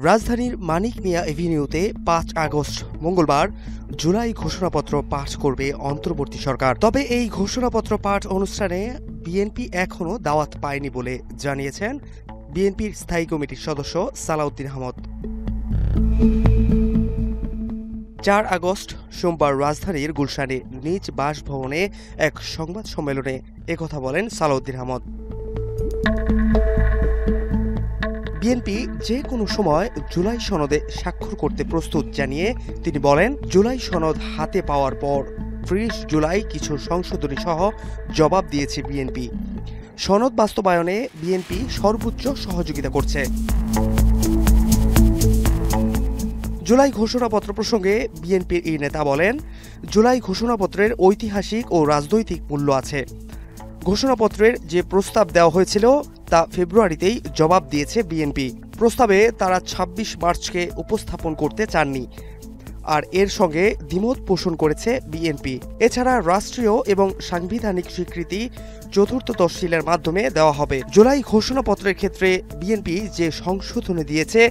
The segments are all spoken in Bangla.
রাজধানীর মানিক মিয়া এভিনিউতে ৫ আগস্ট মঙ্গলবার জুলাই ঘোষণাপত্র পাঠ করবে অন্তর্বর্তী সরকার। তবে এই ঘোষণাপত্র পাঠ অনুষ্ঠানে বিএনপি এখনও দাওয়াত পায়নি বলে জানিয়েছেন বিএনপির স্থায়ী কমিটির সদস্য সালাউদ্দিন আহমদ। ৪ আগস্ট সোমবার রাজধানীর গুলশানে নিজ বাসভবনে এক সংবাদ সম্মেলনে একথা বলেন সালাউদ্দিন আহমদ। বিএনপি যে কোনো সময় জুলাই সনদে স্বাক্ষর করতে প্রস্তুত জানিয়ে তিনি বলেন, জুলাই সনদ হাতে পাওয়ার পর ৩০ জুলাই কিছু সংশোধনী সহ জবাব দিয়েছে বিএনপি। সনদ বাস্তবায়নে বিএনপি সর্বোচ্চ সহযোগিতা করছে। জুলাই ঘোষণাপত্র প্রসঙ্গে বিএনপির এই নেতা বলেন, জুলাই ঘোষণাপত্রের ঐতিহাসিক ও রাজনৈতিক মূল্য আছে। ঘোষণাপত্রের যে প্রস্তাব দেওয়া হয়েছিল তা ফেব্রুয়ারিতেই জবাব দিয়েছে বিএনপি। প্রস্তাবে তারা ২৬ মার্চকে উপস্থাপন করতে চাননি, আর এর সঙ্গে দ্বিমত পোষণ করেছে বিএনপি। এছাড়া রাষ্ট্রীয় এবং সাংবিধানিক স্বীকৃতি চতুর্থ তফসিলের মাধ্যমে দেওয়া হবে। জুলাই ঘোষণাপত্রের ক্ষেত্রে বিএনপি যে সংশোধনী দিয়েছে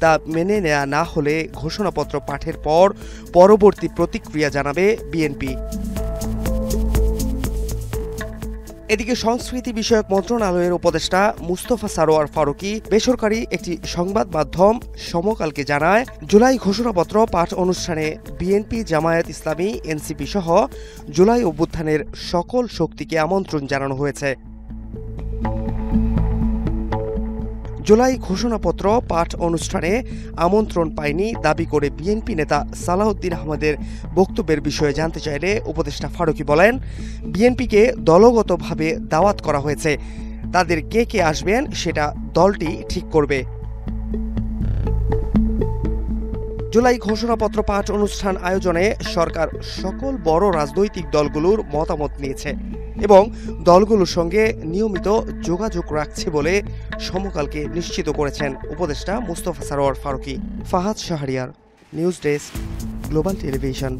তা মেনে নেওয়া না হলে ঘোষণাপত্র পাঠের পর পরবর্তী প্রতিক্রিয়া জানাবে বিএনপি। এদিকে সংস্কৃতি বিষয়ক মন্ত্রণালয়ের উপদেষ্টা মুস্তফা সারোয়ার ফারুকী বেসরকারি একটি সংবাদ মাধ্যম সমকালকে জানায়, জুলাই ঘোষণাপত্র পাঠ অনুষ্ঠানে বিএনপি, জামায়াত ইসলামী, এনসিপি সহ জুলাই অভ্যুত্থানের সকল শক্তিকে আমন্ত্রণ জানানো হয়েছে। জুলাই ঘোষণাপত্র পাঠ অনুষ্ঠানে আমন্ত্রণ পায়নি দাবি করে বিএনপি নেতা সালাউদ্দিন আহমদের বক্তব্যের বিষয়ে জানতে চাইলে উপদেষ্টা ফারুকী বলেন, বিএনপিকে দলগতভাবে দাওয়াত করা হয়েছে। তাদের কে কে আসবেন সেটা দলটি ঠিক করবে। জুলাই ঘোষণাপত্র পাঠ অনুষ্ঠান আয়োজনে সরকার সকল বড় রাজনৈতিক দলগুলোর মতামত নিয়েছে এবং দলগুলোর সঙ্গে নিয়মিত যোগাযোগ রাখছে বলে সমকালকে নিশ্চিত করেছেন উপদেষ্টা Mostofa Sarwar Farooki. Fahad Shahriar, news desk, global television.